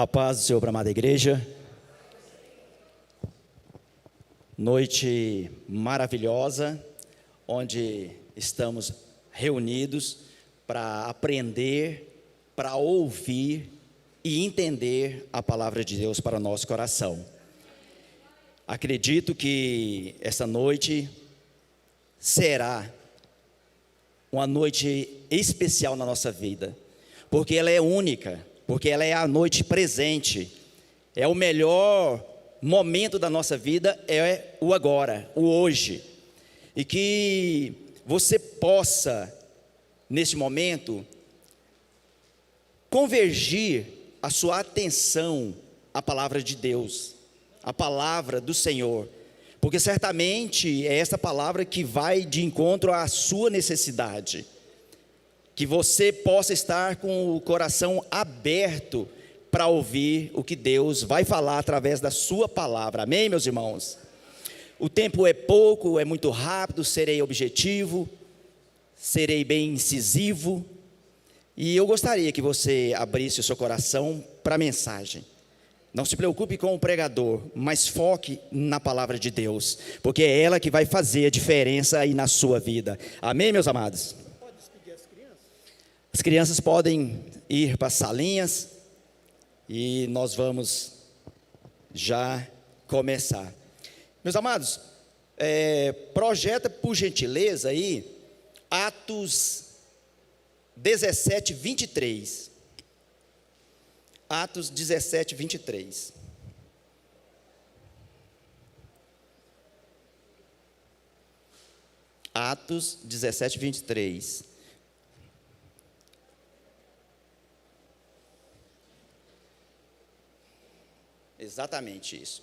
A paz do Senhor para a amada igreja. Noite maravilhosa, onde estamos reunidos para aprender, para ouvir e entender a palavra de Deus para o nosso coração. Acredito que essa noite será uma noite especial na nossa vida, porque ela é única, porque ela é a noite presente, é o melhor momento da nossa vida, é o agora, o hoje, e que você possa, nesse momento, convergir a sua atenção à palavra de Deus, à palavra do Senhor, porque certamente é essa palavra que vai de encontro à sua necessidade, que você possa estar com o coração aberto para ouvir o que Deus vai falar através da sua palavra, amém, meus irmãos? O tempo é pouco, é muito rápido, serei objetivo, serei bem incisivo, e eu gostaria que você abrisse o seu coração para a mensagem. Não se preocupe com o pregador, mas foque na palavra de Deus, porque é ela que vai fazer a diferença aí na sua vida, amém, meus amados? Pode despedir as crianças? As crianças podem ir para as salinhas, e nós vamos já começar. Meus amados, projeta por gentileza aí, Atos 17, 23. Atos 17, 23. Atos 17, 23. Exatamente isso.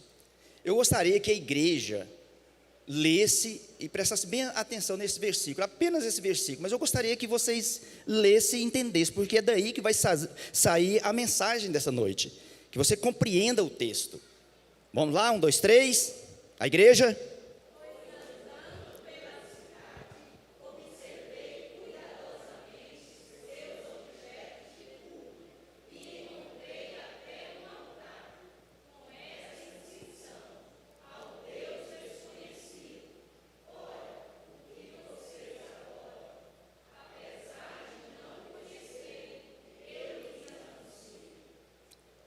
Eu gostaria que a igreja lesse e prestasse bem atenção nesse versículo, apenas esse versículo, mas eu gostaria que vocês lessem e entendessem, porque é daí que vai sair a mensagem dessa noite, que você compreenda o texto. Vamos lá, 1, 2, 3, a igreja.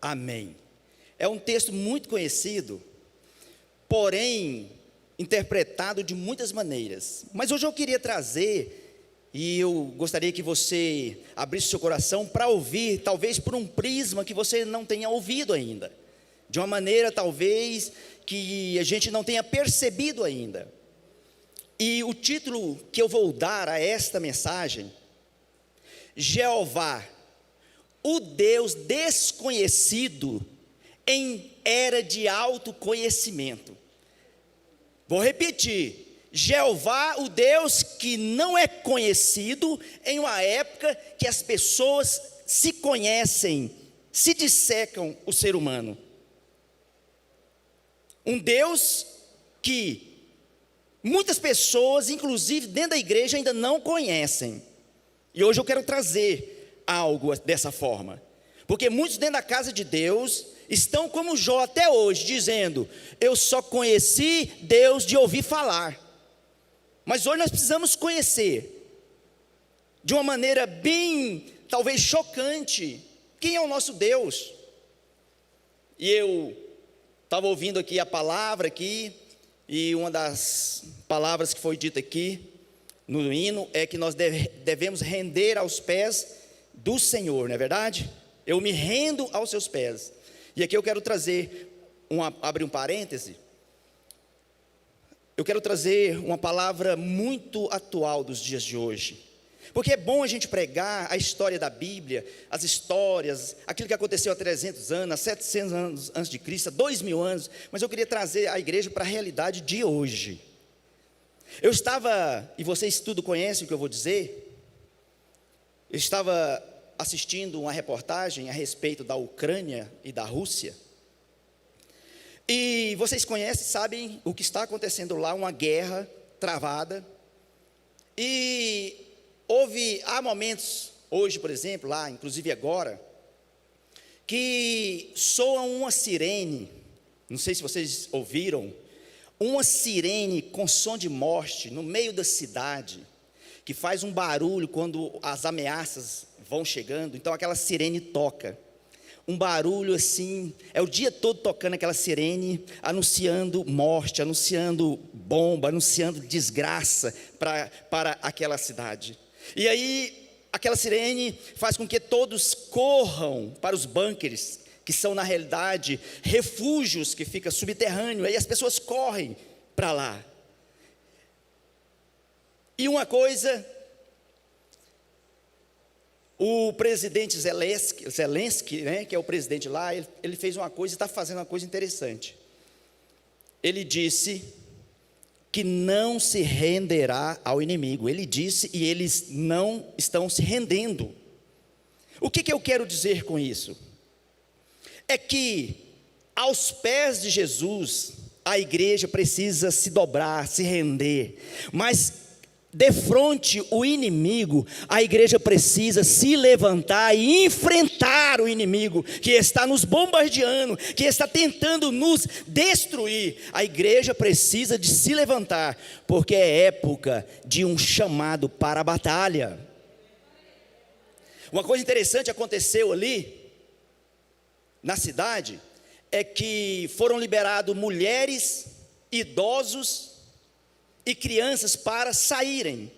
Amém. É um texto muito conhecido, porém interpretado de muitas maneiras. Mas hoje eu queria trazer, e eu gostaria que você abrisse seu coração para ouvir, talvez por um prisma que você não tenha ouvido ainda, de uma maneira talvez que a gente não tenha percebido ainda. E o título que eu vou dar a esta mensagem: Jeová, o Deus desconhecido em era de autoconhecimento. Vou repetir: Jeová, o Deus que não é conhecido em uma época que as pessoas se conhecem, se dissecam o ser humano. Um Deus que muitas pessoas, inclusive dentro da igreja, ainda não conhecem. E hoje eu quero trazer algo dessa forma, porque muitos dentro da casa de Deus estão como Jó até hoje, dizendo: eu só conheci Deus de ouvir falar. Mas hoje nós precisamos conhecer, de uma maneira bem, talvez chocante, quem é o nosso Deus. E eu estava ouvindo aqui a palavra aqui, e uma das palavras que foi dita aqui no hino é que nós devemos render aos pés do Senhor, não é verdade? Eu me rendo aos seus pés. E aqui eu quero trazer, abrir um parêntese, eu quero trazer uma palavra muito atual dos dias de hoje, porque é bom a gente pregar a história da Bíblia, as histórias, aquilo que aconteceu há 300 anos, há 700 anos antes de Cristo, há 2000 anos, mas eu queria trazer a igreja para a realidade de hoje. Eu estava, e vocês tudo conhecem o que eu vou dizer, eu estava assistindo uma reportagem a respeito da Ucrânia e da Rússia, e vocês conhecem, sabem o que está acontecendo lá, uma guerra travada, e há momentos, hoje por exemplo, lá, inclusive agora, que soa uma sirene, não sei se vocês ouviram, uma sirene com som de morte no meio da cidade, que faz um barulho quando as ameaças vão chegando. Então aquela sirene toca, um barulho assim, é o dia todo tocando aquela sirene, anunciando morte, anunciando bomba, anunciando desgraça para aquela cidade. E aí aquela sirene faz com que todos corram para os bunkers, que são na realidade refúgios que ficam subterrâneos, aí as pessoas correm para lá. E uma coisa, o presidente Zelensky, né, que é o presidente lá, ele fez uma coisa e está fazendo uma coisa interessante. Ele disse que não se renderá ao inimigo. Ele disse e eles não estão se rendendo. O que eu quero dizer com isso? É que aos pés de Jesus, a igreja precisa se dobrar, se render, mas defronte o inimigo, a igreja precisa se levantar e enfrentar o inimigo que está nos bombardeando, que está tentando nos destruir. A igreja precisa de se levantar, porque é época de um chamado para a batalha. Uma coisa interessante aconteceu ali na cidade, é que foram liberados mulheres, idosos e crianças para saírem,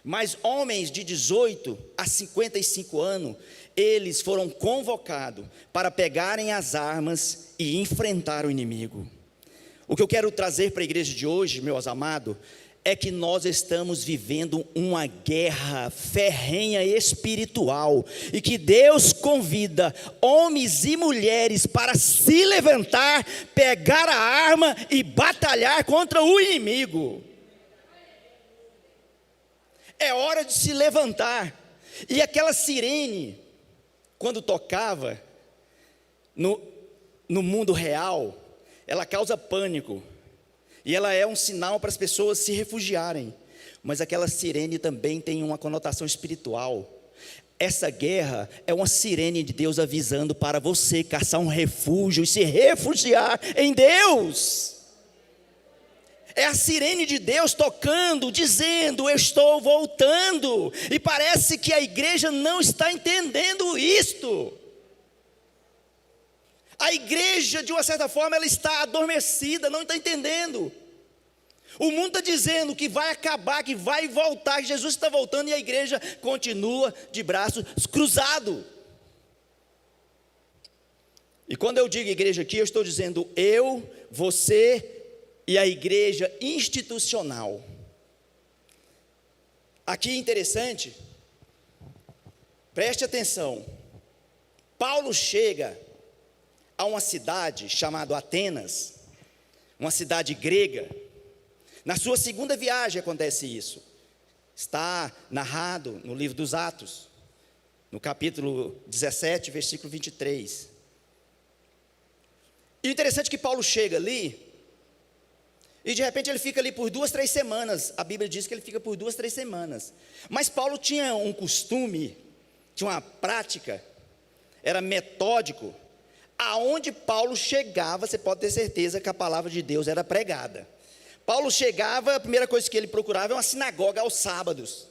mas homens de 18 a 55 anos, eles foram convocados para pegarem as armas e enfrentar o inimigo. O que eu quero trazer para a igreja de hoje, meus amados, é que nós estamos vivendo uma guerra ferrenha espiritual, e que Deus convida homens e mulheres para se levantar, pegar a arma e batalhar contra o inimigo. É hora de se levantar. E aquela sirene, quando tocava no mundo real, ela causa pânico, e ela é um sinal para as pessoas se refugiarem. Mas aquela sirene também tem uma conotação espiritual. Essa guerra é uma sirene de Deus avisando para você caçar um refúgio e se refugiar em Deus. É a sirene de Deus tocando, dizendo: eu estou voltando. E parece que a igreja não está entendendo isto. A igreja, de uma certa forma, ela está adormecida, não está entendendo. O mundo está dizendo que vai acabar, que vai voltar, que Jesus está voltando, e a igreja continua de braços cruzados. E quando eu digo igreja aqui, eu estou dizendo eu, você e a igreja institucional. Aqui é interessante, preste atenção. Paulo chega a uma cidade chamada Atenas, uma cidade grega. Na sua segunda viagem acontece isso. Está narrado no livro dos Atos, no capítulo 17, versículo 23. E o interessante é que Paulo chega ali, e de repente ele fica ali por 2, 3 semanas. A Bíblia diz que ele fica por 2, 3 semanas. Mas Paulo tinha um costume, tinha uma prática, era metódico. Aonde Paulo chegava, você pode ter certeza que a palavra de Deus era pregada. Paulo chegava, a primeira coisa que ele procurava é uma sinagoga aos sábados.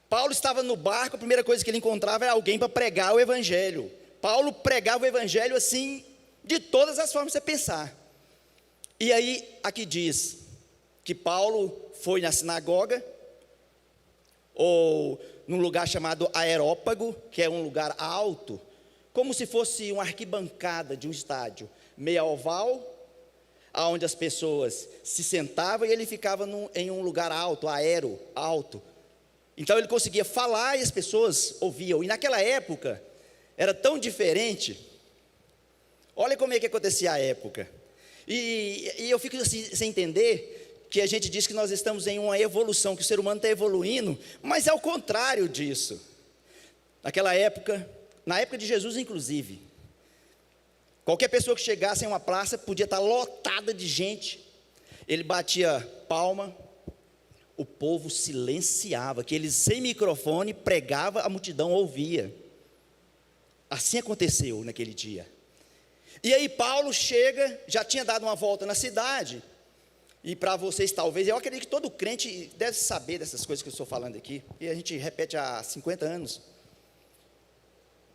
Paulo estava no barco, a primeira coisa que ele encontrava era alguém para pregar o evangelho. Paulo pregava o evangelho assim, de todas as formas que você pensar. E aí, aqui diz que Paulo foi na sinagoga, ou num lugar chamado Areópago, que é um lugar alto, como se fosse uma arquibancada de um estádio, meia oval, onde as pessoas se sentavam, e ele ficava em um lugar alto, alto. Então ele conseguia falar e as pessoas ouviam. E naquela época, era tão diferente. Olha como é que acontecia a época. E eu fico assim, sem entender, que a gente diz que nós estamos em uma evolução, que o ser humano está evoluindo, mas é o contrário disso. Naquela época, na época de Jesus inclusive, qualquer pessoa que chegasse em uma praça podia estar lotada de gente. Ele batia palma, o povo silenciava, que ele sem microfone pregava, a multidão ouvia. Assim aconteceu naquele dia. E aí Paulo chega, já tinha dado uma volta na cidade, e para vocês talvez, eu acredito que todo crente deve saber dessas coisas que eu estou falando aqui, e a gente repete há 50 anos.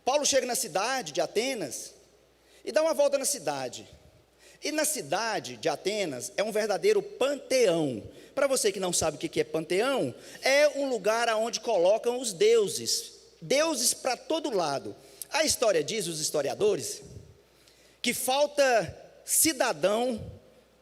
Paulo chega na cidade de Atenas, e dá uma volta na cidade. E na cidade de Atenas é um verdadeiro panteão. Para você que não sabe o que é panteão, é um lugar onde colocam os deuses, deuses para todo lado. A história diz, os historiadores, que falta cidadão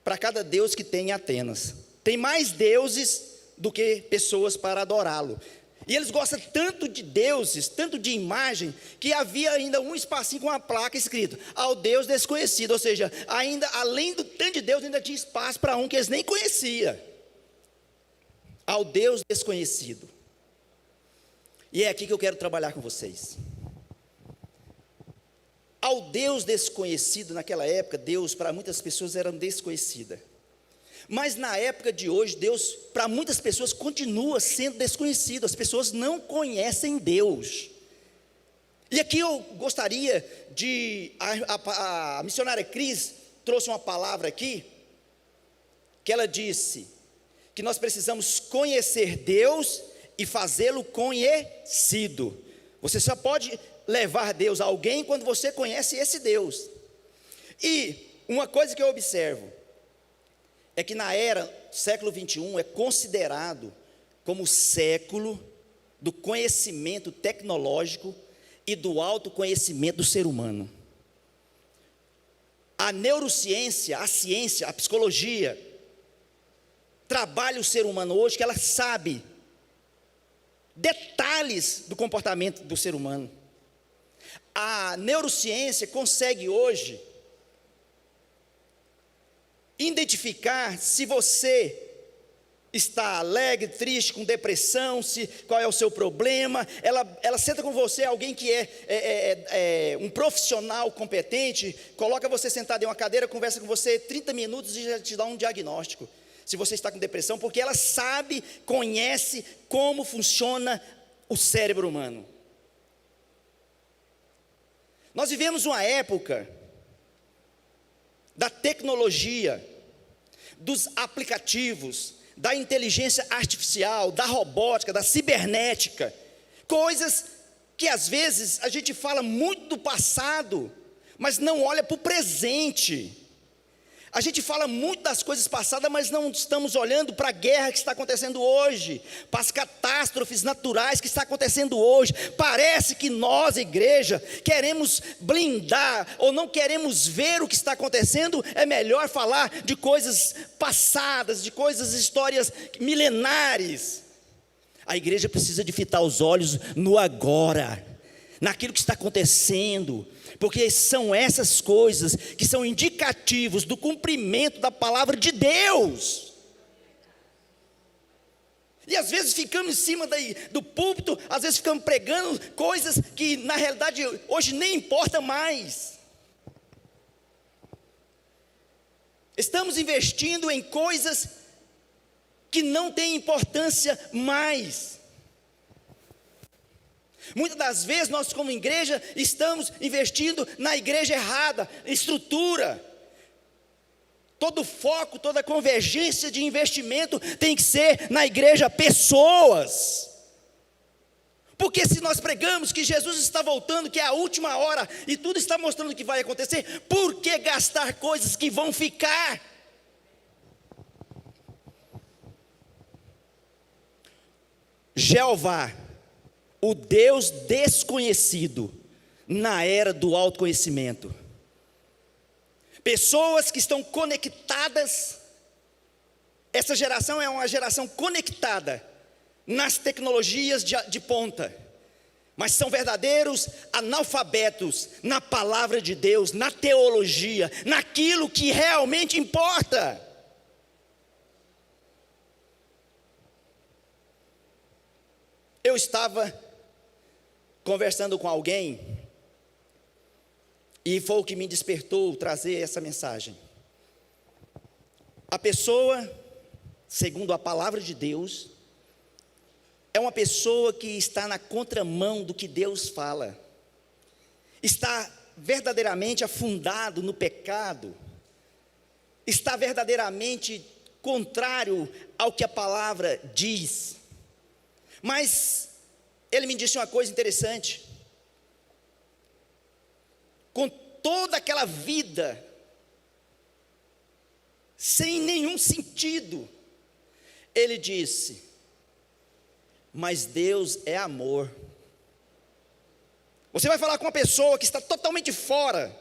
para cada deus que tem em Atenas. Tem mais deuses do que pessoas para adorá-lo. E eles gostam tanto de deuses, tanto de imagem, que havia ainda um espacinho com uma placa escrito, ao Deus desconhecido. Ou seja, ainda além do tanto de Deus, ainda tinha espaço para um que eles nem conheciam. Ao Deus desconhecido. E é aqui que eu quero trabalhar com vocês. Ao Deus desconhecido, naquela época, Deus para muitas pessoas era desconhecida. Mas na época de hoje, Deus para muitas pessoas continua sendo desconhecido. As pessoas não conhecem Deus. E aqui eu gostaria de... A missionária Cris trouxe uma palavra aqui, que ela disse que nós precisamos conhecer Deus e fazê-lo conhecido. Você só pode levar Deus a alguém quando você conhece esse Deus. E uma coisa que eu observo é que na era século 21 é considerado como o século do conhecimento tecnológico e do autoconhecimento do ser humano. A neurociência, a ciência, a psicologia trabalha o ser humano hoje, que ela sabe detalhes do comportamento do ser humano. A neurociência consegue hoje identificar se você está alegre, triste, com depressão, qual é o seu problema. Ela senta com você, alguém que é um profissional competente, coloca você sentado em uma cadeira, conversa com você 30 minutos e já te dá um diagnóstico, se você está com depressão, porque ela sabe, conhece como funciona o cérebro humano. Nós vivemos uma época da tecnologia, dos aplicativos, da inteligência artificial, da robótica, da cibernética, coisas que às vezes a gente fala muito do passado, mas não olha para o presente. A gente fala muito das coisas passadas, mas não estamos olhando para a guerra que está acontecendo hoje, para as catástrofes naturais que está acontecendo hoje. Parece que nós, igreja, queremos blindar, ou não queremos ver o que está acontecendo. É melhor falar de coisas passadas, de coisas, histórias milenares. A igreja precisa de fitar os olhos no agora, naquilo que está acontecendo, porque são essas coisas que são indicativos do cumprimento da palavra de Deus. E às vezes ficamos em cima do púlpito, às vezes ficamos pregando coisas que na realidade hoje nem importa mais. Estamos investindo em coisas que não têm importância mais. Muitas das vezes nós como igreja estamos investindo na igreja errada, estrutura. Todo foco, toda convergência de investimento tem que ser na igreja pessoas. Porque se nós pregamos que Jesus está voltando, que é a última hora, e tudo está mostrando que vai acontecer, por que gastar coisas que vão ficar? Jeová, o Deus desconhecido na era do autoconhecimento. Pessoas que estão conectadas, essa geração é uma geração conectada nas tecnologias de ponta, mas são verdadeiros analfabetos na palavra de Deus, na teologia, naquilo que realmente importa. Eu estava conversando com alguém, e foi o que me despertou trazer essa mensagem. A pessoa, segundo a palavra de Deus, é uma pessoa que está na contramão do que Deus fala. está verdadeiramente afundado no pecado, está verdadeiramente contrário ao que a palavra diz. Mas ele me disse uma coisa interessante: com toda aquela vida sem nenhum sentido, ele disse: mas Deus é amor. Você vai falar com uma pessoa que está totalmente fora,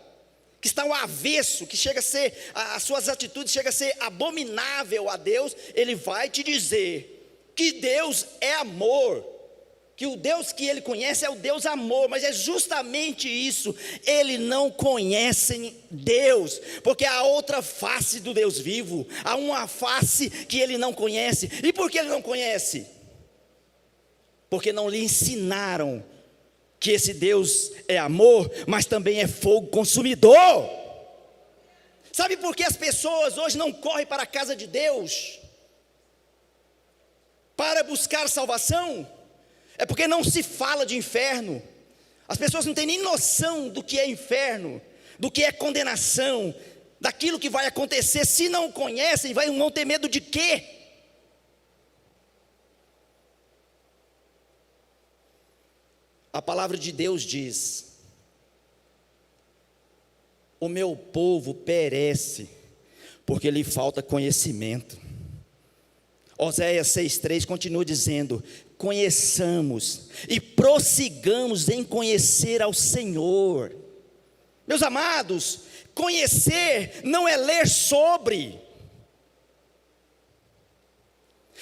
que está ao avesso, que chega a ser, as suas atitudes chegam a ser abominável a Deus, ele vai te dizer que Deus é amor, que o Deus que ele conhece é o Deus amor. Mas é justamente isso, ele não conhece Deus, porque há outra face do Deus vivo, há uma face que ele não conhece. E por que ele não conhece? Porque não lhe ensinaram que esse Deus é amor, mas também é fogo consumidor. Sabe por que as pessoas hoje não correm para a casa de Deus para buscar salvação? É porque não se fala de inferno. As pessoas não têm nem noção do que é inferno, do que é condenação, daquilo que vai acontecer. Se não conhecem, vão ter medo de quê? A palavra de Deus diz: o meu povo perece, porque lhe falta conhecimento. Oséias 6,3 continua dizendo: conheçamos e prossigamos em conhecer ao Senhor. Meus amados, conhecer não é ler sobre.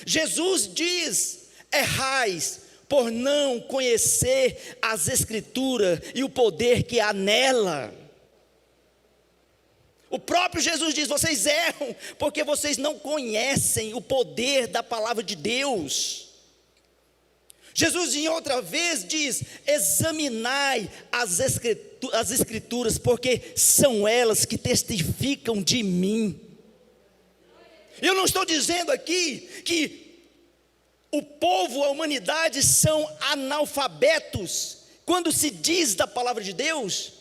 Jesus diz: errais por não conhecer as Escrituras e o poder que há nela. O próprio Jesus diz: vocês erram porque vocês não conhecem o poder da palavra de Deus. Jesus em outra vez diz: examinai as Escrituras, porque são elas que testificam de mim. Eu não estou dizendo aqui que o povo, a humanidade são analfabetos quando se diz da palavra de Deus,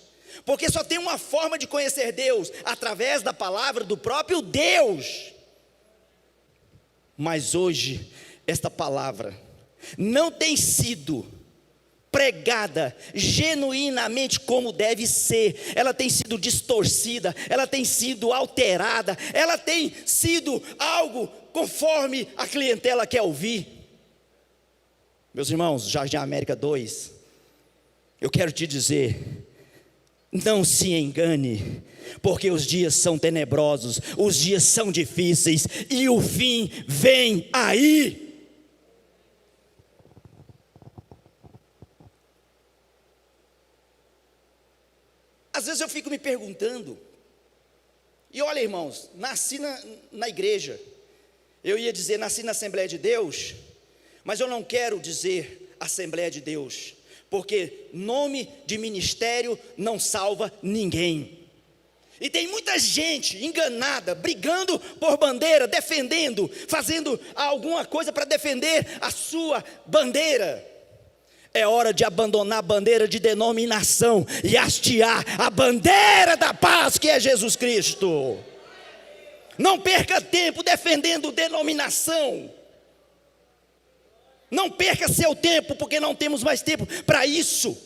porque só tem uma forma de conhecer Deus, através da palavra do próprio Deus. Mas hoje, esta palavra não tem sido pregada genuinamente como deve ser. Ela tem sido distorcida, ela tem sido alterada, ela tem sido algo conforme a clientela quer ouvir. Meus irmãos, Jardim América 2, eu quero te dizer: não se engane, porque os dias são tenebrosos, os dias são difíceis, e o fim vem aí. Às vezes eu fico me perguntando, e olha, irmãos, nasci na igreja, eu ia dizer nasci na Assembleia de Deus, mas eu não quero dizer Assembleia de Deus, porque nome de ministério não salva ninguém. E tem muita gente enganada, brigando por bandeira, defendendo, fazendo alguma coisa para defender a sua bandeira. É hora de abandonar a bandeira de denominação e hastear a bandeira da paz, que é Jesus Cristo. Não perca tempo defendendo denominação. Não perca seu tempo, porque não temos mais tempo para isso.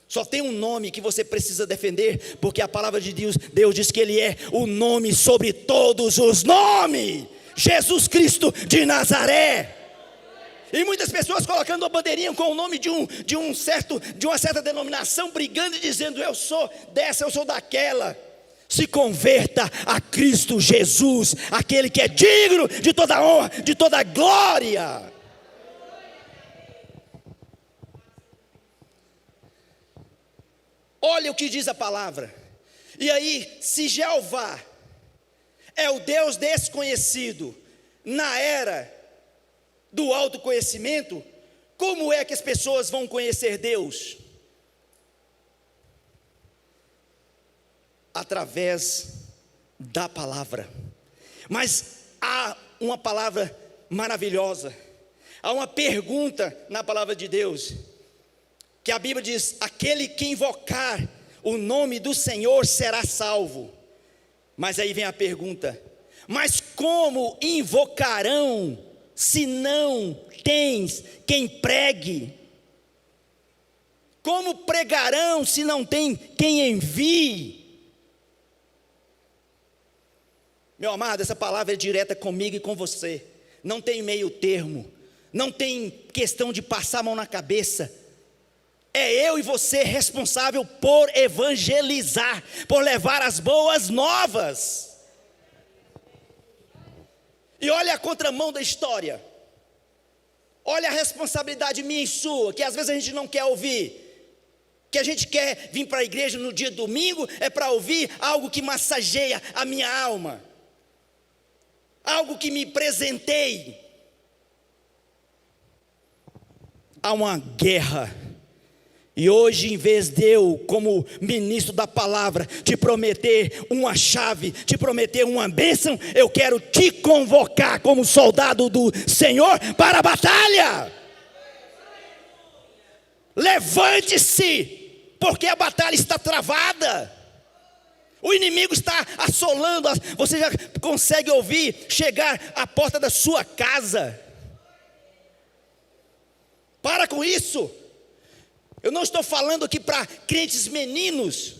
Só tem um nome que você precisa defender, porque a palavra de Deus diz que Ele é o nome sobre todos os nomes: Jesus Cristo de Nazaré. E muitas pessoas colocando a bandeirinha com o nome de uma certa denominação, brigando e dizendo: eu sou dessa, eu sou daquela. Se converta a Cristo Jesus, aquele que é digno de toda honra, de toda glória. Olha o que diz a palavra. E aí, se Jeová é o Deus desconhecido na era do autoconhecimento, como é que as pessoas vão conhecer Deus? Através da palavra. Mas há uma palavra maravilhosa, há uma pergunta na palavra de Deus: que a Bíblia diz: aquele que invocar o nome do Senhor será salvo. Mas aí vem a pergunta: mas como invocarão se não tens quem pregue? Como pregarão se não tem quem envie? Meu amado, essa palavra é direta comigo e com você. Não tem meio termo, não tem questão de passar a mão na cabeça. É eu e você responsável por evangelizar, por levar as boas novas. E olha a contramão da história. Olha a responsabilidade minha e sua, que às vezes a gente não quer ouvir. Que a gente quer vir para a igreja no dia domingo, é para ouvir algo que massageia a minha alma. Algo que me presenteie. Há uma guerra. E hoje, em vez de eu, como ministro da palavra, te prometer uma chave, te prometer uma bênção, eu quero te convocar como soldado do Senhor para a batalha. Levante-se, porque a batalha está travada. O inimigo está assolando, você já consegue ouvir chegar à porta da sua casa. Para com isso. Eu não estou falando aqui para crentes meninos.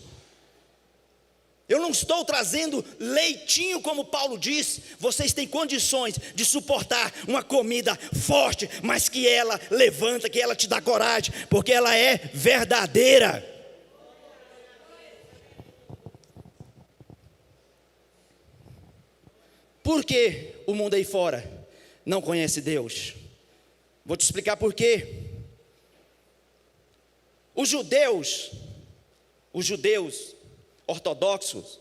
Eu não estou trazendo leitinho, como Paulo diz. Vocês têm condições de suportar uma comida forte, mas que ela levanta, que ela te dá coragem, porque ela é verdadeira. Por que o mundo aí fora não conhece Deus? Vou te explicar por quê. Os judeus ortodoxos,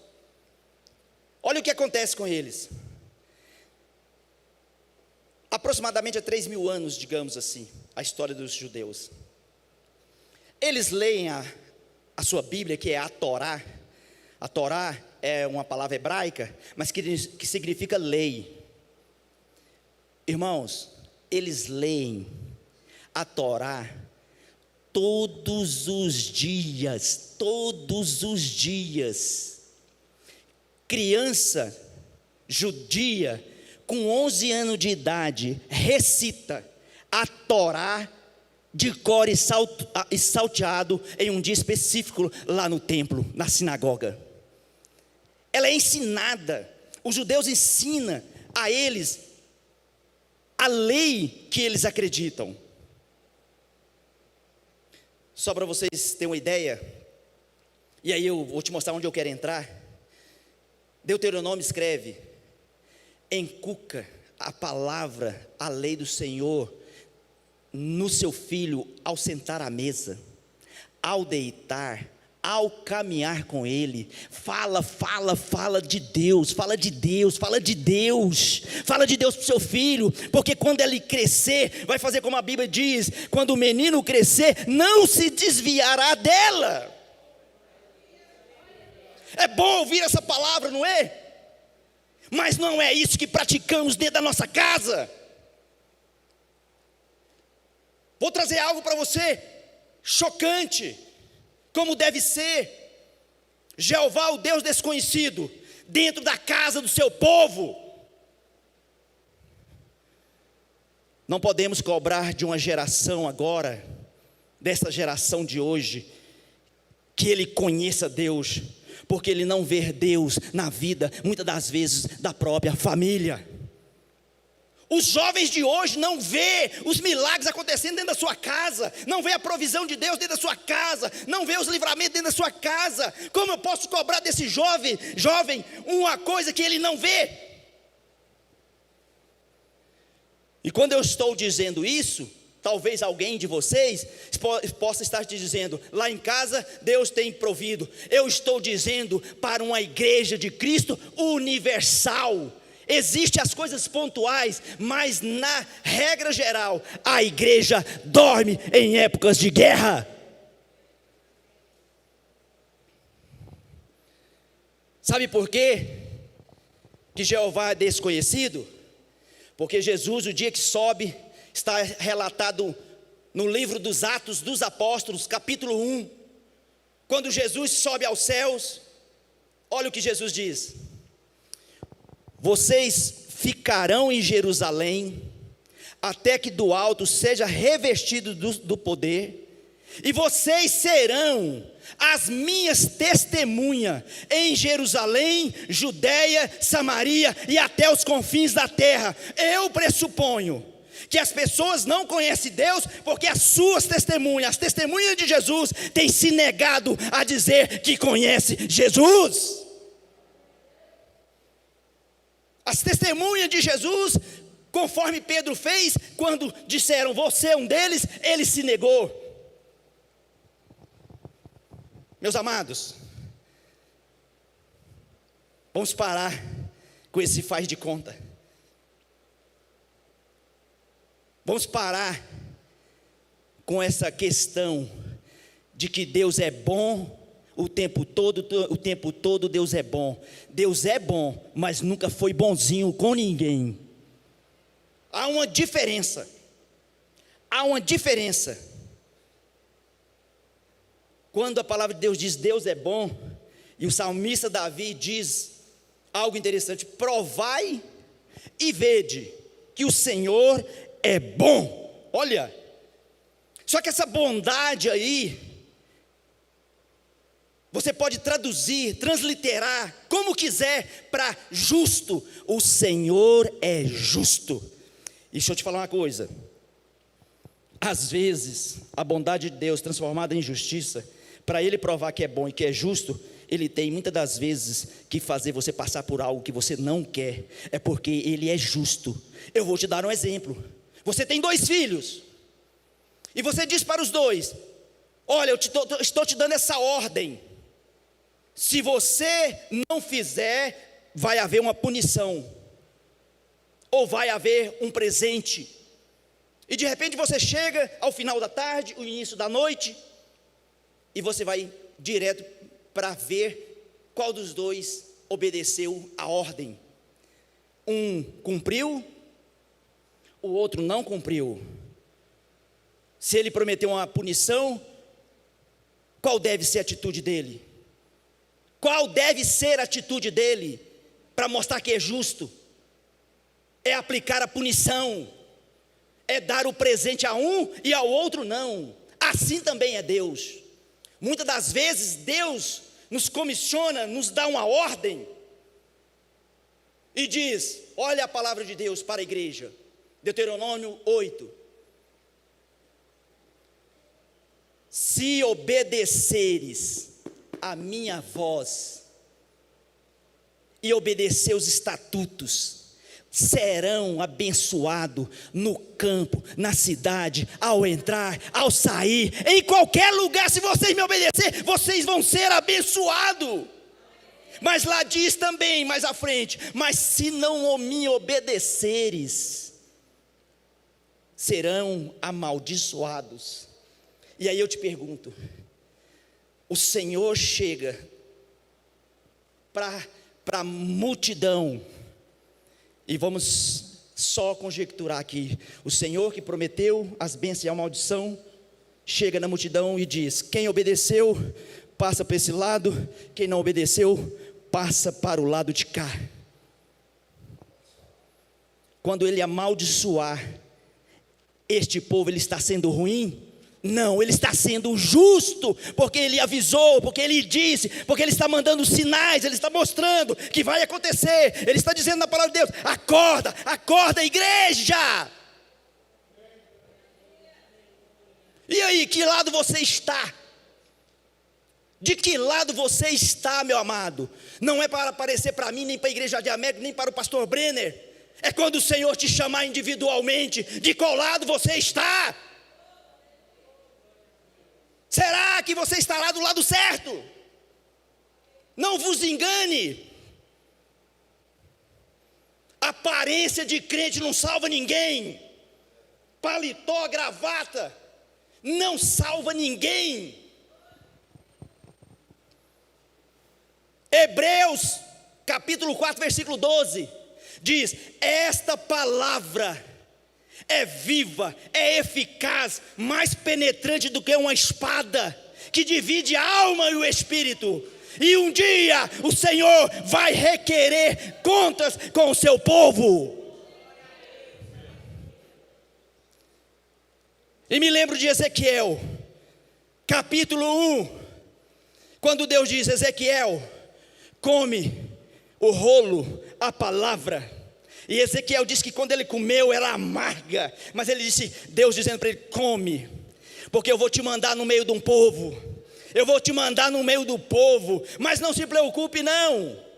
olha o que acontece com eles. Aproximadamente há 3.000 anos, digamos assim, a história dos judeus. Eles leem a sua Bíblia, que é a Torá. A Torá é uma palavra hebraica, mas que significa lei. Irmãos, eles leem a Torá todos os dias. Criança judia com 11 anos de idade recita a Torá de cor e salteado em um dia específico lá no templo, na sinagoga. Ela é ensinada, os judeus ensinam a eles a lei que eles acreditam. Só para vocês terem uma ideia, e aí eu vou te mostrar onde eu quero entrar. Deuteronômio escreve: encuca a palavra, a lei do Senhor no seu filho ao sentar à mesa, ao deitar, ao caminhar com ele. Fala de Deus para o seu filho, porque quando ele crescer, vai fazer como a Bíblia diz: quando o menino crescer, não se desviará dela. É bom ouvir essa palavra, não é? Mas não é isso que praticamos dentro da nossa casa. Vou trazer algo para você, chocante, como deve ser. Jeová, o Deus desconhecido, dentro da casa do seu povo. Não podemos cobrar de uma geração agora, dessa geração de hoje, que ele conheça Deus, porque ele não vê Deus na vida, muitas das vezes, da própria família. Os jovens de hoje não vê os milagres acontecendo dentro da sua casa, não vê a provisão de Deus dentro da sua casa, não vê os livramentos dentro da sua casa. Como eu posso cobrar desse jovem uma coisa que ele não vê? E quando eu estou dizendo isso, talvez alguém de vocês possa estar te dizendo: lá em casa Deus tem provido. Eu estou dizendo para uma igreja de Cristo universal. Existem as coisas pontuais, mas na regra geral, a igreja dorme em épocas de guerra. Sabe por quê que Jeová é desconhecido? Porque Jesus, o dia que sobe, está relatado no livro dos Atos dos Apóstolos, capítulo 1, quando Jesus sobe aos céus, olha o que Jesus diz: vocês ficarão em Jerusalém, até que do alto seja revestido do poder, e vocês serão as minhas testemunhas em Jerusalém, Judeia, Samaria e até os confins da terra. Eu pressuponho que as pessoas não conhecem Deus, porque as suas testemunhas, as testemunhas de Jesus, têm se negado a dizer que conhece Jesus. As testemunhas de Jesus, conforme Pedro fez, quando disseram, você é um deles, ele se negou. Meus amados, vamos parar com esse faz de conta. Vamos parar com essa questão de que Deus é bom o tempo todo Deus é bom. Deus é bom, mas nunca foi bonzinho com ninguém. Há uma diferença. Quando a palavra de Deus diz Deus é bom, e o salmista Davi diz algo interessante: provai e vede que o Senhor é bom. Olha, só que essa bondade aí, você pode traduzir, transliterar, como quiser, para justo. O Senhor é justo. E deixa eu te falar uma coisa: às vezes, a bondade de Deus transformada em justiça, para Ele provar que é bom e que é justo, Ele tem muitas das vezes que fazer você passar por algo que você não quer. É porque Ele é justo. Eu vou te dar um exemplo. Você tem 2 filhos, e você diz para os 2: olha, eu estou te dando essa ordem. Se você não fizer, vai haver uma punição, ou vai haver um presente. E de repente você chega ao final da tarde, o início da noite, e você vai direto para ver qual dos 2 obedeceu a ordem. Um cumpriu, o outro não cumpriu. Se ele prometeu uma punição, qual deve ser a atitude dele? Qual deve ser a atitude dele para mostrar que é justo? É aplicar a punição, é dar o presente a um e ao outro não. Assim também é Deus. Muitas das vezes Deus nos comissiona, nos dá uma ordem e diz: olha a palavra de Deus para a igreja, Deuteronômio 8: se obedeceres a minha voz e obedecer os estatutos, serão abençoados no campo, na cidade, ao entrar, ao sair, em qualquer lugar. Se vocês me obedecer, vocês vão ser abençoados. Mas lá diz também, mais à frente: mas se não me obedeceres, serão amaldiçoados. E aí eu te pergunto: o Senhor chega para a multidão, e vamos só conjecturar aqui, o Senhor que prometeu as bênçãos e a maldição, chega na multidão e diz: quem obedeceu, passa para esse lado, quem não obedeceu, passa para o lado de cá. Quando ele amaldiçoar este povo, ele está sendo ruim? Não, ele está sendo justo, porque ele avisou, porque ele disse, porque ele está mandando sinais, ele está mostrando que vai acontecer. Ele está dizendo na palavra de Deus: acorda, acorda, igreja. E aí, que lado você está? De que lado você está, meu amado? Não é para aparecer para mim, nem para a igreja de América, nem para o pastor Brenner. É quando o Senhor te chamar individualmente, de qual lado você está? Será que você está lá do lado certo? Não vos engane. Aparência de crente não salva ninguém. Paletó, gravata, não salva ninguém. Hebreus, capítulo 4, versículo 12, diz: esta palavra é viva, é eficaz, mais penetrante do que uma espada, que divide a alma e o espírito. E um dia o Senhor vai requerer contas com o seu povo. E me lembro de Ezequiel, capítulo 1, quando Deus diz: Ezequiel, come o rolo, a palavra. E Ezequiel disse que quando ele comeu era amarga, mas ele disse, Deus dizendo para ele: come, porque eu vou te mandar no meio de um povo, eu vou te mandar no meio do povo, mas não se preocupe não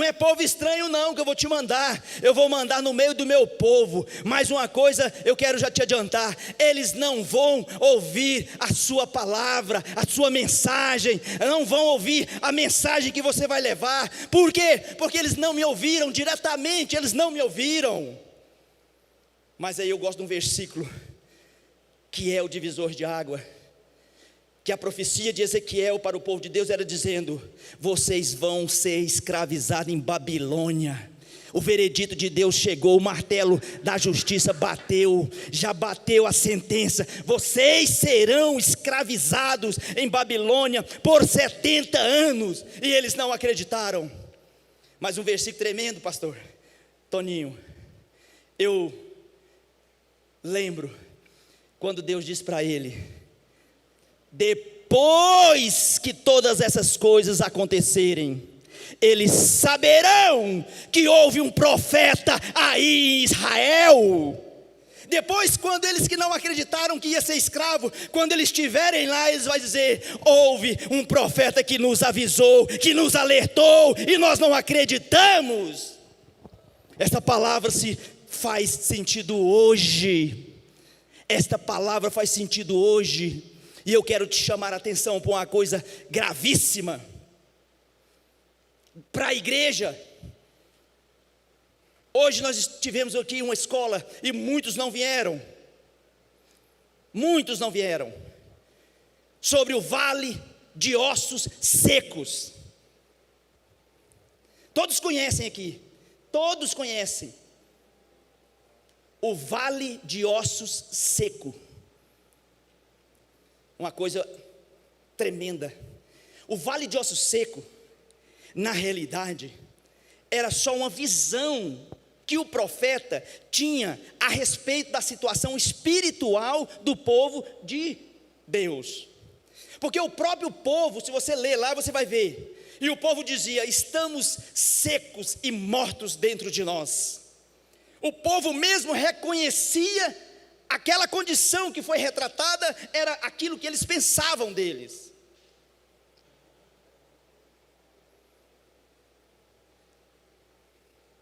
é povo estranho não que eu vou te mandar, eu vou mandar no meio do meu povo. Mas uma coisa eu quero já te adiantar: eles não vão ouvir a sua palavra, a sua mensagem, não vão ouvir a mensagem que você vai levar. Por quê? Porque eles não me ouviram diretamente, eles não me ouviram. Mas aí eu gosto de um versículo que é o divisor de água, que a profecia de Ezequiel para o povo de Deus era dizendo: vocês vão ser escravizados em Babilônia. O veredito de Deus chegou, o martelo da justiça bateu, já bateu a sentença: vocês serão escravizados em Babilônia por 70 anos. E eles não acreditaram. Mas um versículo tremendo, pastor Toninho, eu lembro quando Deus disse para ele: depois que todas essas coisas acontecerem, eles saberão que houve um profeta aí em Israel. Depois, quando eles que não acreditaram que ia ser escravo, quando eles estiverem lá, eles vão dizer: houve um profeta que nos avisou, que nos alertou, e nós não acreditamos. Essa palavra se faz sentido hoje. Esta palavra faz sentido hoje. E eu quero te chamar a atenção para uma coisa gravíssima para a igreja. Hoje nós tivemos aqui uma escola e muitos não vieram. Muitos não vieram. Sobre o vale de ossos secos. Todos conhecem aqui. Todos conhecem. O vale de ossos seco. Uma coisa tremenda. O vale de osso seco, na realidade, era só uma visão que o profeta tinha a respeito da situação espiritual do povo de Deus. Porque o próprio povo, se você ler lá, você vai ver, e o povo dizia: estamos secos e mortos dentro de nós. O povo mesmo reconhecia aquela condição que foi retratada, era aquilo que eles pensavam deles.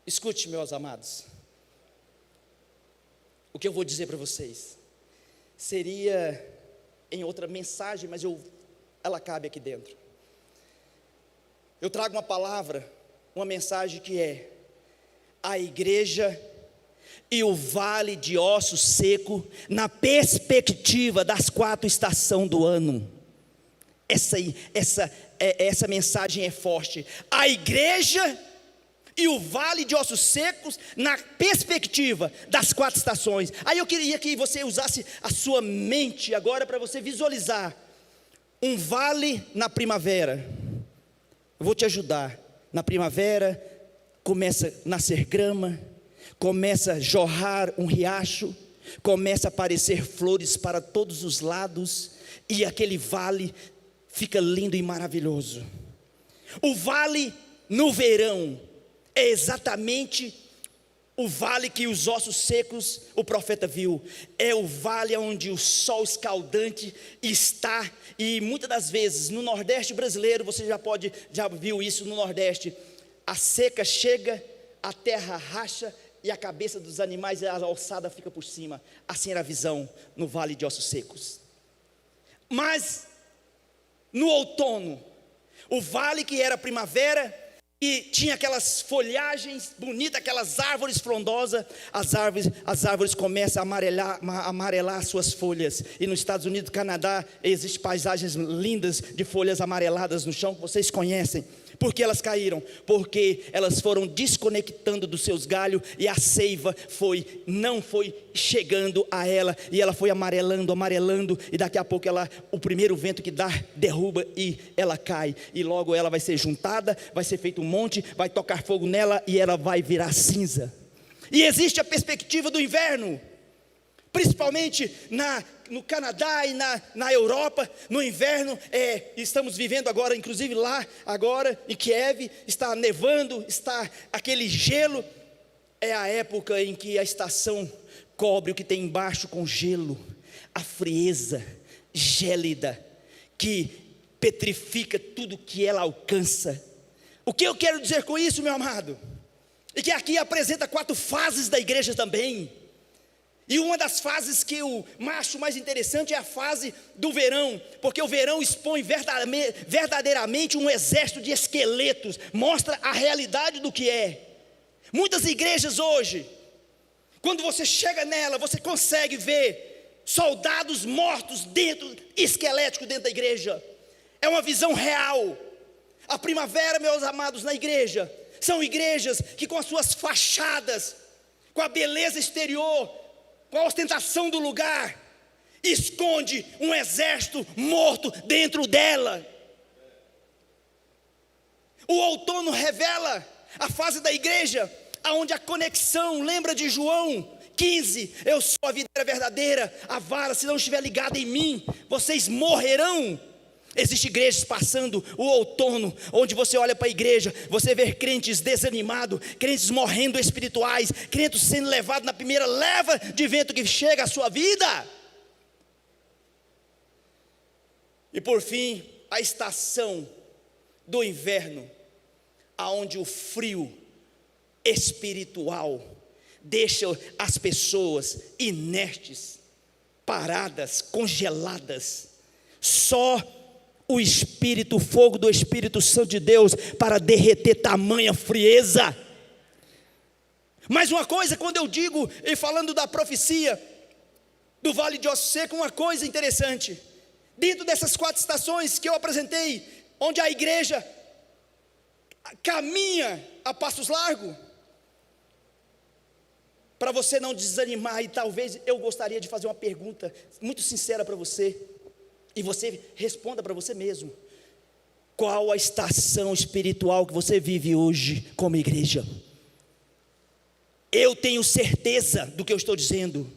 Escute, meus amados, o que eu vou dizer para vocês seria em outra mensagem, mas ela cabe aqui dentro. Eu trago uma palavra, uma mensagem que é: a igreja e o vale de osso seco, na perspectiva das 4 estações do ano. Essa mensagem é forte. A igreja e o vale de ossos secos, na perspectiva das 4 estações. Aí eu queria que você usasse a sua mente agora para você visualizar um vale na primavera. Eu vou te ajudar. Na primavera começa a nascer grama, começa a jorrar um riacho, começa a aparecer flores para todos os lados, e aquele vale fica lindo e maravilhoso. O vale no verão é exatamente o vale que os ossos secos o profeta viu. É o vale onde o sol escaldante está, e muitas das vezes no Nordeste brasileiro, você já viu isso no Nordeste, a seca chega, a terra racha, e a cabeça dos animais, a alçada fica por cima. Assim era a visão no vale de ossos secos. Mas no outono, o vale que era primavera, e tinha aquelas folhagens bonitas, aquelas árvores frondosas, as árvores começam a amarelar suas folhas. E nos Estados Unidos e Canadá existem paisagens lindas de folhas amareladas no chão, que vocês conhecem. Por que elas caíram? Porque elas foram desconectando dos seus galhos, e a seiva não foi chegando a ela, e ela foi amarelando, e daqui a pouco o primeiro vento que dá, derruba, e ela cai, e logo ela vai ser juntada, vai ser feito um monte, vai tocar fogo nela, e ela vai virar cinza. E existe a perspectiva do inverno, principalmente no Canadá e na Europa. No inverno, estamos vivendo agora, inclusive lá, agora em Kiev, está nevando, está aquele gelo. É a época em que a estação cobre o que tem embaixo com gelo, a frieza gélida, que petrifica tudo que ela alcança. O que eu quero dizer com isso, meu amado? E que aqui apresenta 4 fases da igreja também. E uma das fases que eu acho mais interessante é a fase do verão, porque o verão expõe verdadeiramente um exército de esqueletos, mostra a realidade do que é. Muitas igrejas hoje, quando você chega nela, você consegue ver soldados mortos esqueléticos dentro da igreja. É uma visão real. A primavera, meus amados, na igreja, são igrejas que com as suas fachadas, com a beleza exterior, com a ostentação do lugar, esconde um exército morto dentro dela. O outono revela a fase da igreja, aonde a conexão, lembra de João 15, eu sou a videira verdadeira, a vara, se não estiver ligada em mim, vocês morrerão. Existem igrejas passando o outono, onde você olha para a igreja, você vê crentes desanimados, crentes morrendo espirituais, crentes sendo levados na primeira leva de vento que chega à sua vida. E por fim, a estação do inverno, aonde o frio espiritual deixa as pessoas inertes, paradas, congeladas. Só o Espírito, o fogo do Espírito Santo de Deus para derreter tamanha frieza. Mais uma coisa, quando eu digo, e falando da profecia do Vale de Ossos Secos, uma coisa interessante, dentro dessas 4 estações que eu apresentei, onde a igreja caminha a passos largos, para você não desanimar, e talvez eu gostaria de fazer uma pergunta muito sincera para você, e você responda para você mesmo: qual a estação espiritual que você vive hoje como igreja? Eu tenho certeza do que eu estou dizendo.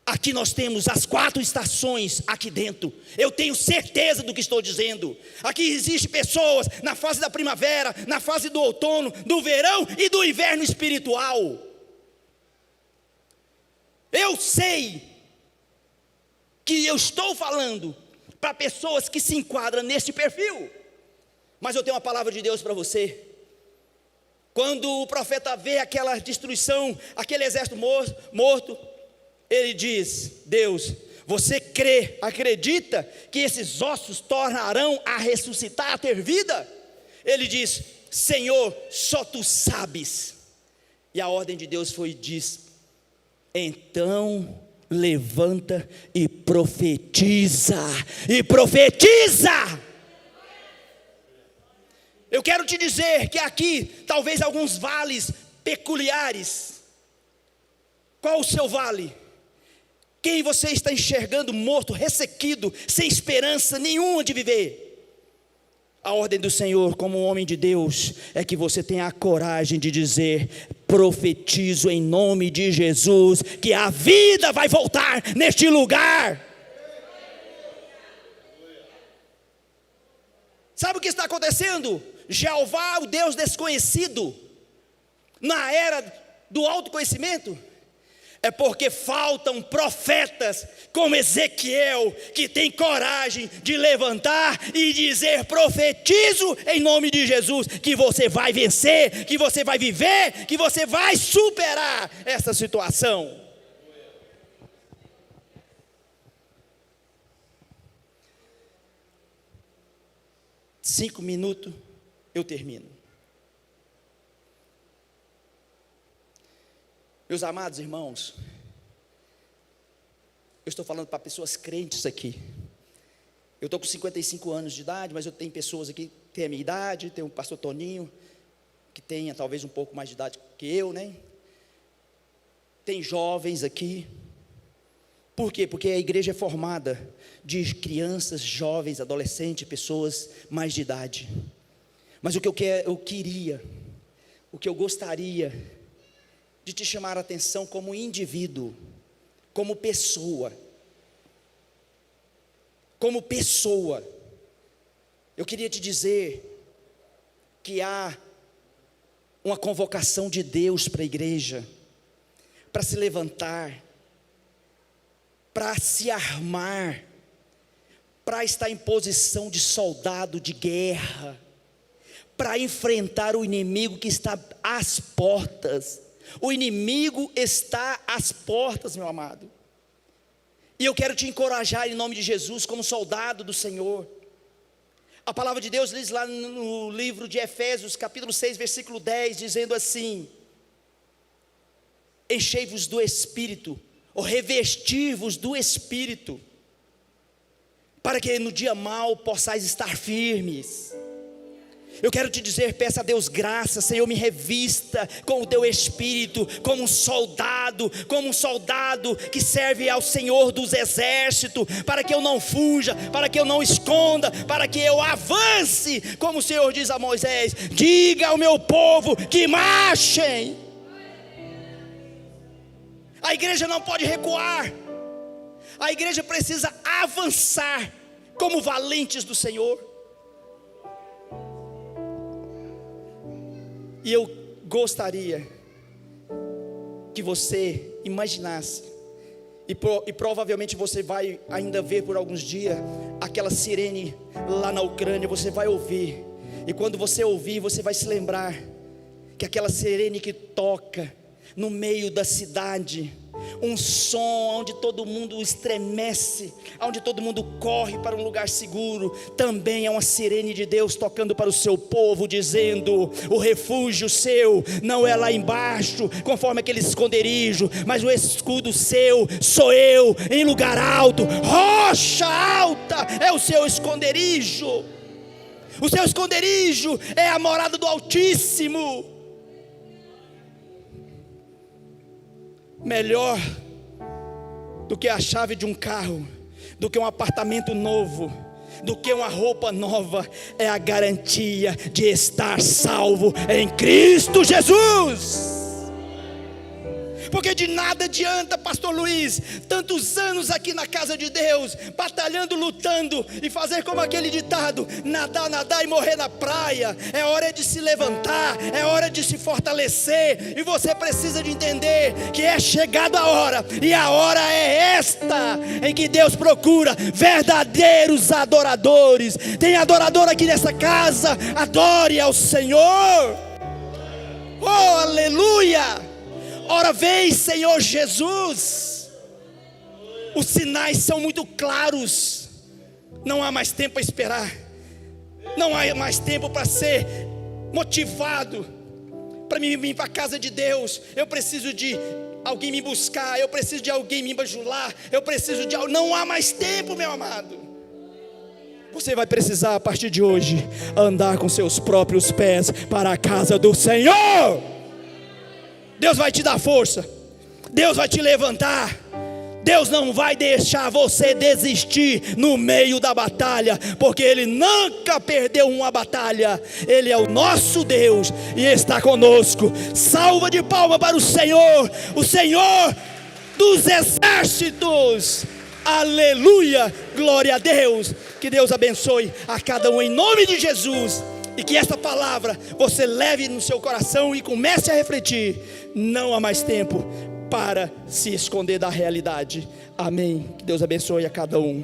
Aqui nós temos as 4 estações aqui dentro. Eu tenho certeza do que estou dizendo. Aqui existem pessoas na fase da primavera, na fase do outono, do verão e do inverno espiritual. Eu sei que eu estou falando para pessoas que se enquadram neste perfil, mas eu tenho uma palavra de Deus para você. Quando o profeta vê aquela destruição, aquele exército morto, ele diz: Deus, você crê, acredita que esses ossos tornarão a ressuscitar, a ter vida? Ele diz: Senhor, só tu sabes. E a ordem de Deus diz: então levanta e profetiza, Eu quero te dizer que aqui, talvez alguns vales peculiares. Qual o seu vale? Quem você está enxergando morto, ressequido, sem esperança nenhuma de viver? A ordem do Senhor, como um homem de Deus, é que você tenha a coragem de dizer: profetizo em nome de Jesus, que a vida vai voltar neste lugar. Sabe o que está acontecendo? Jeová, o Deus desconhecido, na era do autoconhecimento, é porque faltam profetas como Ezequiel, que tem coragem de levantar e dizer: profetizo em nome de Jesus, que você vai vencer, que você vai viver, que você vai superar essa situação. Cinco minutos, eu termino. Meus amados irmãos, eu estou falando para pessoas crentes aqui. Eu estou com 55 anos de idade, mas eu tenho pessoas aqui que têm a minha idade, tem o pastor Toninho, que tenha talvez um pouco mais de idade que eu, né? Tem jovens aqui. Por quê? Porque a igreja é formada de crianças, jovens, adolescentes, pessoas mais de idade. Mas o que eu gostaria de te chamar a atenção como indivíduo, como pessoa. Como pessoa, eu queria te dizer que há uma convocação de Deus para a igreja, para se levantar, para se armar, para estar em posição de soldado de guerra, para enfrentar o inimigo que está às portas. O inimigo está às portas, meu amado. E eu quero te encorajar em nome de Jesus, como soldado do Senhor. A palavra de Deus diz lá no livro de Efésios, capítulo 6, versículo 10, dizendo assim: enchei-vos do Espírito, ou revestir-vos do Espírito, para que no dia mau possais estar firmes. Eu quero te dizer, peça a Deus graça, Senhor, me revista com o teu Espírito, como um soldado que serve ao Senhor dos exércitos, para que eu não fuja, para que eu não esconda, para que eu avance, como o Senhor diz a Moisés: diga ao meu povo que marchem. A igreja não pode recuar, a igreja precisa avançar, como valentes do Senhor. E eu gostaria que você imaginasse, e provavelmente você vai ainda ver por alguns dias, aquela sirene lá na Ucrânia, você vai ouvir, e quando você ouvir, você vai se lembrar, que aquela sirene que toca no meio da cidade, um som onde todo mundo estremece, onde todo mundo corre para um lugar seguro, também é uma sirene de Deus tocando para o seu povo, dizendo: o refúgio seu não é lá embaixo, conforme aquele esconderijo, mas o escudo seu sou eu, em lugar alto, rocha alta é o seu esconderijo. O seu esconderijo é a morada do Altíssimo. Melhor do que a chave de um carro, do que um apartamento novo, do que uma roupa nova, é a garantia de estar salvo em Cristo Jesus. Porque de nada adianta, pastor Luiz, tantos anos aqui na casa de Deus, batalhando, lutando, e fazer como aquele ditado: nadar, nadar e morrer na praia. É hora de se levantar, é hora de se fortalecer, e você precisa de entender que é chegada a hora, e a hora é esta, em que Deus procura verdadeiros adoradores. Tem adorador aqui nessa casa? Adore ao Senhor. Oh, aleluia! Ora vem, Senhor Jesus. Os sinais são muito claros. Não há mais tempo a esperar. Não há mais tempo para ser motivado, para mim vir para a casa de Deus. Eu preciso de alguém me buscar, eu preciso de alguém me bajular, eu preciso de algo. Não há mais tempo, meu amado. Você vai precisar, a partir de hoje, andar com seus próprios pés para a casa do Senhor. Deus vai te dar força, Deus vai te levantar. Deus não vai deixar você desistir no meio da batalha, porque Ele nunca perdeu uma batalha. Ele é o nosso Deus e está conosco. Salva de palma para o Senhor dos exércitos. Aleluia, glória a Deus. Que Deus abençoe a cada um em nome de Jesus. E que esta palavra você leve no seu coração e comece a refletir. Não há mais tempo para se esconder da realidade. Amém. Que Deus abençoe a cada um.